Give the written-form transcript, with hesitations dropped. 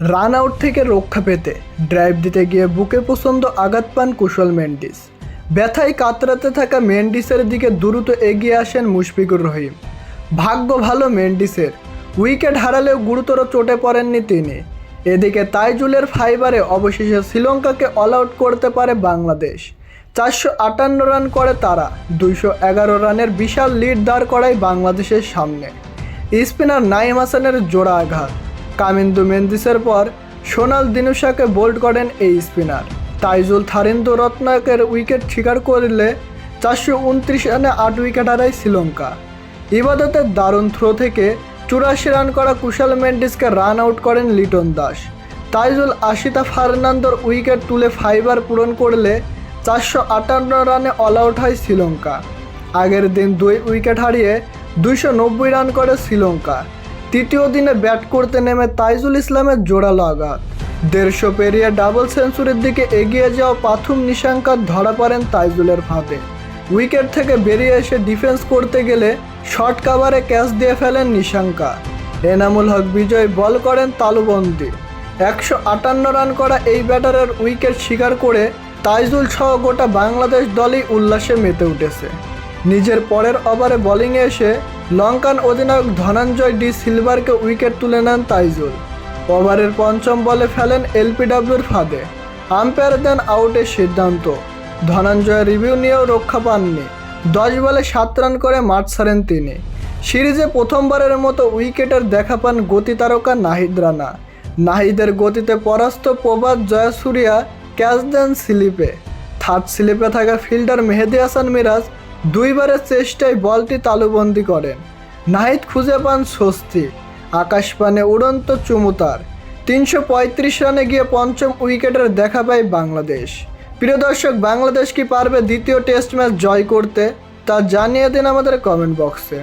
Run out থেকে রক্ষা পেতে ড্রাইভ দিতে গিয়ে বুকে প্রচণ্ড আঘাত পান কুশল মেন্ডিস। ব্যথায় কাতরাতে থাকা মেন্ডিসের দিকে দ্রুত এগিয়ে আসেন মুশফিকুর রহিম। ভাগ্য ভালো মেন্ডিসের, উইকেট হারালেও গুরুতর চোটে পড়েননি তিনি। এদিকে তাইজুলের ফাইবারে অবশেষে শ্রীলঙ্কাকে অল আউট করতে পারে বাংলাদেশ। 458 রান করে তারা 211 রানের বিশাল লিড দাঁড় করায় বাংলাদেশের সামনে। স্পিনার নাঈম হাসানের জোড়া আঘাত, কামিন্দু মেন্দিসের পর সোনাল দিনুশাকে বোল্ড করেন এই স্পিনার। তাইজুল থারিন্দু রত্নাকের উইকেট শিকার করলে 429 রানে 8 উইকেট হারায় শ্রীলঙ্কা। ইবাদতের দারুণ থ্রো থেকে 84 রান করা কুশল মেন্ডিসকে রান আউট করেন লিটন দাস। তাইজুল আশিতা ফার্নান্দোর উইকেট তুলে ফাইবার পূরণ করলে 458 রানে অল আউট হয় শ্রীলঙ্কা। আগের দিন 2 উইকেট হারিয়ে 290 রান করে শ্রীলঙ্কা। তৃতীয় দিনে ব্যাট করতে নেমে তাইজুল ইসলামের জোরালো আঘাত, 150 পেরিয়ে ডাবল সেঞ্চুরির দিকে এগিয়ে যাওয়া প্রথম নিশাঙ্কা ধরা পড়েন তাইজুলের ফাঁদে। উইকেট থেকে বেরিয়ে এসে ডিফেন্স করতে গেলে শর্ট কাভারে ক্যাচ দিয়ে ফেলেন নিশাঙ্কা। এনামুল হক বিজয় বল করেন তালুবন্দি। 158 রান করা এই ব্যাটারের উইকেট শিকার করে তাইজুল সহ গোটা বাংলাদেশ দলই উল্লাসে মেতে উঠেছে। নিজের পরের ওভারে বোলিংয়ে এসে লঙ্কান অধিনায়ক ধনঞ্জয় ডি সিলভারকে উইকেট তুলে নেন তাইজুল। ওভারের পঞ্চম বলে ফেলেন এলপিডব্লিউর ফাঁদে। আম্পায়ার দেন আউটের সিদ্ধান্ত। ধনঞ্জয় রিভিউ নিয়েও রক্ষা পাননি। 10 বলে 7 রান করে মাঠ ছাড়েন তিনি। সিরিজে প্রথমবারের মতো উইকেটের দেখা পান গতি তারকা নাহিদ রানা। নাহিদের গতিতে পরাস্ত প্রভাত জয়াসুরিয়া ক্যাচ দেন স্লিপে। থার্ড স্লিপে থাকা ফিল্ডার মেহেদী হাসান মিরাজ 2 বারের চেষ্টায় বলটি তালুবন্দি করেন। নাহিদ খুঁজে পান স্বস্তি। আকাশ পানে উড়ন্ত চুমুতার 335 রানে গিয়ে পঞ্চম উইকেটের দেখা পায় বাংলাদেশ। প্রিয় দর্শক, বাংলাদেশ কি পারবে দ্বিতীয় টেস্ট ম্যাচ জয় করতে? তা জানিয়ে দিন আমাদের কমেন্ট বক্সে।